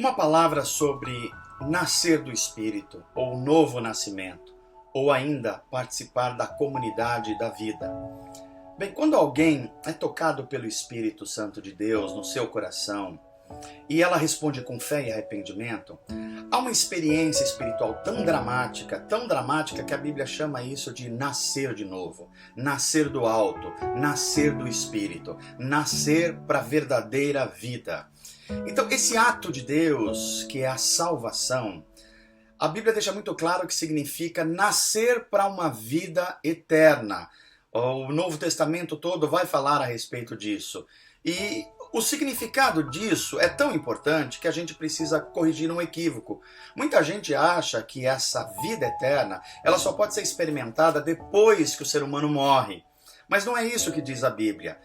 Uma palavra sobre nascer do Espírito, ou novo nascimento, ou ainda participar da comunidade da vida. Bem, quando alguém é tocado pelo Espírito Santo de Deus no seu coração, e ela responde com fé e arrependimento, há uma experiência espiritual tão dramática que a Bíblia chama isso de nascer de novo, nascer do alto, nascer do Espírito, nascer para a verdadeira vida. Então, esse ato de Deus, que é a salvação, a Bíblia deixa muito claro que significa nascer para uma vida eterna. O Novo Testamento todo vai falar a respeito disso. E o significado disso é tão importante que a gente precisa corrigir um equívoco. Muita gente acha que essa vida eterna ela só pode ser experimentada depois que o ser humano morre. Mas não é isso que diz a Bíblia.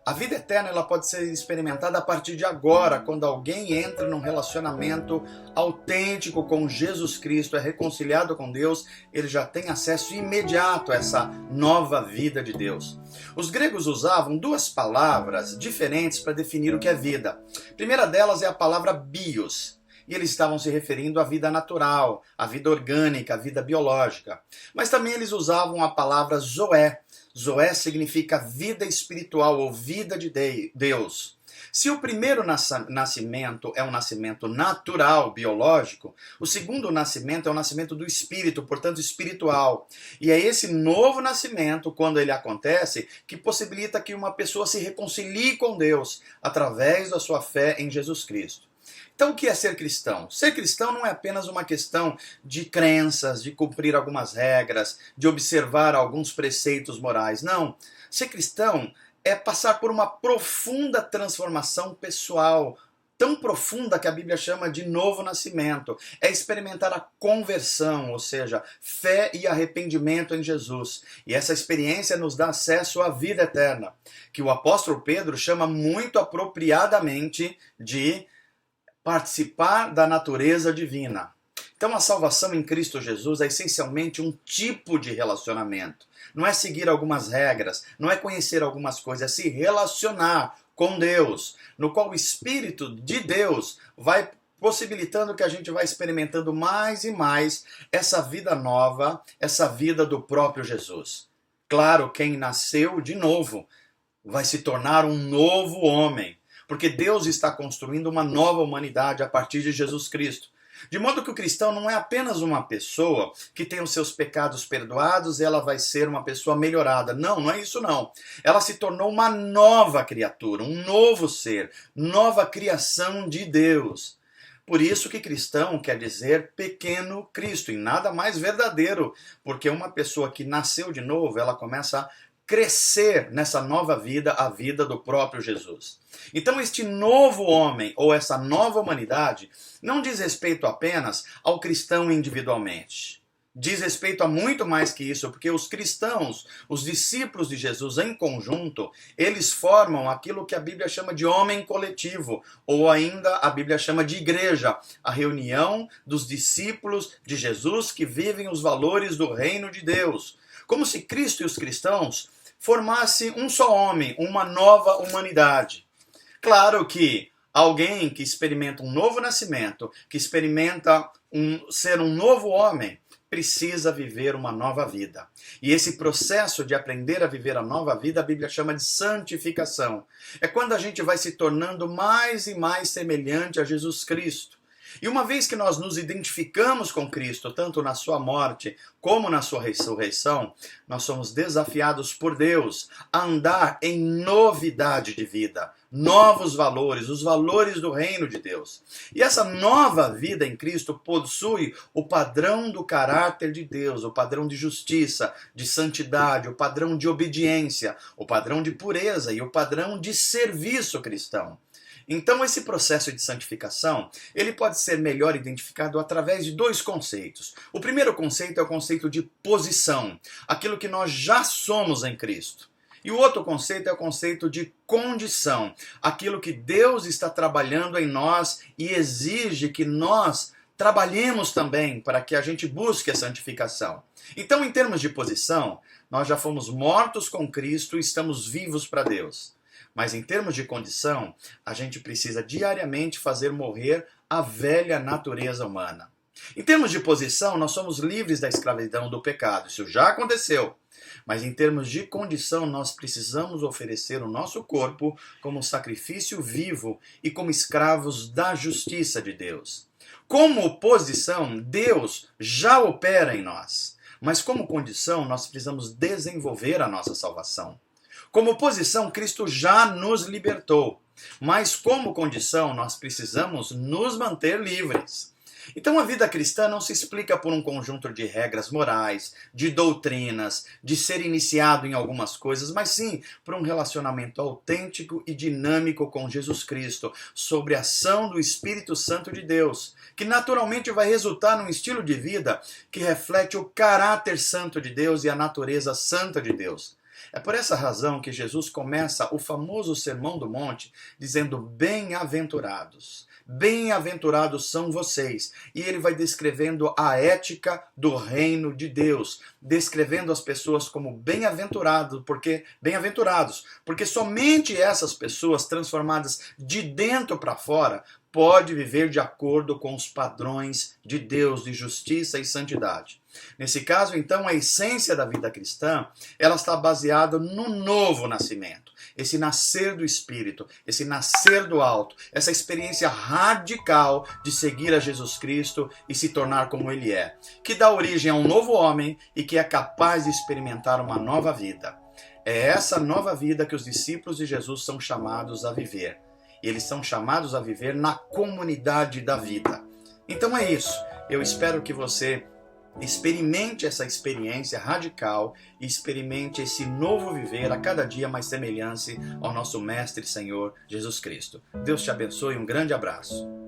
A vida eterna ela pode ser experimentada a partir de agora, quando alguém entra num relacionamento autêntico com Jesus Cristo, é reconciliado com Deus, ele já tem acesso imediato a essa nova vida de Deus. Os gregos usavam duas palavras diferentes para definir o que é vida. A primeira delas é a palavra bios. E eles estavam se referindo à vida natural, à vida orgânica, à vida biológica. Mas também eles usavam a palavra zoé. Zoé significa vida espiritual ou vida de Deus. Se o primeiro nascimento é um nascimento natural, biológico, o segundo nascimento é o nascimento do espírito, portanto espiritual. E é esse novo nascimento, quando ele acontece, que possibilita que uma pessoa se reconcilie com Deus através da sua fé em Jesus Cristo. Então, o que é ser cristão? Ser cristão não é apenas uma questão de crenças, de cumprir algumas regras, de observar alguns preceitos morais. Não. Ser cristão é passar por uma profunda transformação pessoal, tão profunda que a Bíblia chama de novo nascimento. É experimentar a conversão, ou seja, fé e arrependimento em Jesus. E essa experiência nos dá acesso à vida eterna, que o apóstolo Pedro chama muito apropriadamente de participar da natureza divina. Então a salvação em Cristo Jesus é essencialmente um tipo de relacionamento. Não é seguir algumas regras, não é conhecer algumas coisas, é se relacionar com Deus, no qual o Espírito de Deus vai possibilitando que a gente vá experimentando mais e mais essa vida nova, essa vida do próprio Jesus. Claro, quem nasceu de novo vai se tornar um novo homem, porque Deus está construindo uma nova humanidade a partir de Jesus Cristo. De modo que o cristão não é apenas uma pessoa que tem os seus pecados perdoados e ela vai ser uma pessoa melhorada. Não, não é isso não. Ela se tornou uma nova criatura, um novo ser, nova criação de Deus. Por isso que cristão quer dizer pequeno Cristo, e nada mais verdadeiro, porque uma pessoa que nasceu de novo, ela começa a crescer nessa nova vida, a vida do próprio Jesus. Então este novo homem, ou essa nova humanidade, não diz respeito apenas ao cristão individualmente. Diz respeito a muito mais que isso, porque os cristãos, os discípulos de Jesus em conjunto, eles formam aquilo que a Bíblia chama de homem coletivo, ou ainda a Bíblia chama de igreja, a reunião dos discípulos de Jesus que vivem os valores do reino de Deus. Como se Cristo e os cristãos formassem um só homem, uma nova humanidade. Claro que alguém que experimenta um novo nascimento, que experimenta ser um novo homem, precisa viver uma nova vida. E esse processo de aprender a viver a nova vida, a Bíblia chama de santificação. É quando a gente vai se tornando mais e mais semelhante a Jesus Cristo. E uma vez que nós nos identificamos com Cristo, tanto na sua morte como na sua ressurreição, nós somos desafiados por Deus a andar em novidade de vida, novos valores, os valores do reino de Deus. E essa nova vida em Cristo possui o padrão do caráter de Deus, o padrão de justiça, de santidade, o padrão de obediência, o padrão de pureza e o padrão de serviço cristão. Então esse processo de santificação, ele pode ser melhor identificado através de dois conceitos. O primeiro conceito é o conceito de posição, aquilo que nós já somos em Cristo. E o outro conceito é o conceito de condição, aquilo que Deus está trabalhando em nós e exige que nós trabalhemos também para que a gente busque a santificação. Então, em termos de posição, nós já fomos mortos com Cristo e estamos vivos para Deus. Mas em termos de condição, a gente precisa diariamente fazer morrer a velha natureza humana. Em termos de posição, nós somos livres da escravidão do pecado. Isso já aconteceu. Mas em termos de condição, nós precisamos oferecer o nosso corpo como sacrifício vivo e como escravos da justiça de Deus. Como posição, Deus já opera em nós. Mas como condição, nós precisamos desenvolver a nossa salvação. Como posição, Cristo já nos libertou. Mas como condição, nós precisamos nos manter livres. Então a vida cristã não se explica por um conjunto de regras morais, de doutrinas, de ser iniciado em algumas coisas, mas sim por um relacionamento autêntico e dinâmico com Jesus Cristo, sobre a ação do Espírito Santo de Deus, que naturalmente vai resultar num estilo de vida que reflete o caráter santo de Deus e a natureza santa de Deus. É por essa razão que Jesus começa o famoso Sermão do Monte dizendo: bem-aventurados. Bem-aventurados são vocês. E ele vai descrevendo a ética do reino de Deus, descrevendo as pessoas como bem-aventurados, porque somente essas pessoas transformadas de dentro para fora pode viver de acordo com os padrões de Deus, de justiça e santidade. Nesse caso, então, a essência da vida cristã, ela está baseada no novo nascimento, esse nascer do Espírito, esse nascer do alto, essa experiência radical de seguir a Jesus Cristo e se tornar como Ele é, que dá origem a um novo homem e que é capaz de experimentar uma nova vida. É essa nova vida que os discípulos de Jesus são chamados a viver. E eles são chamados a viver na comunidade da vida. Então é isso. Eu espero que você experimente essa experiência radical e experimente esse novo viver a cada dia mais semelhante ao nosso Mestre e Senhor Jesus Cristo. Deus te abençoe e um grande abraço.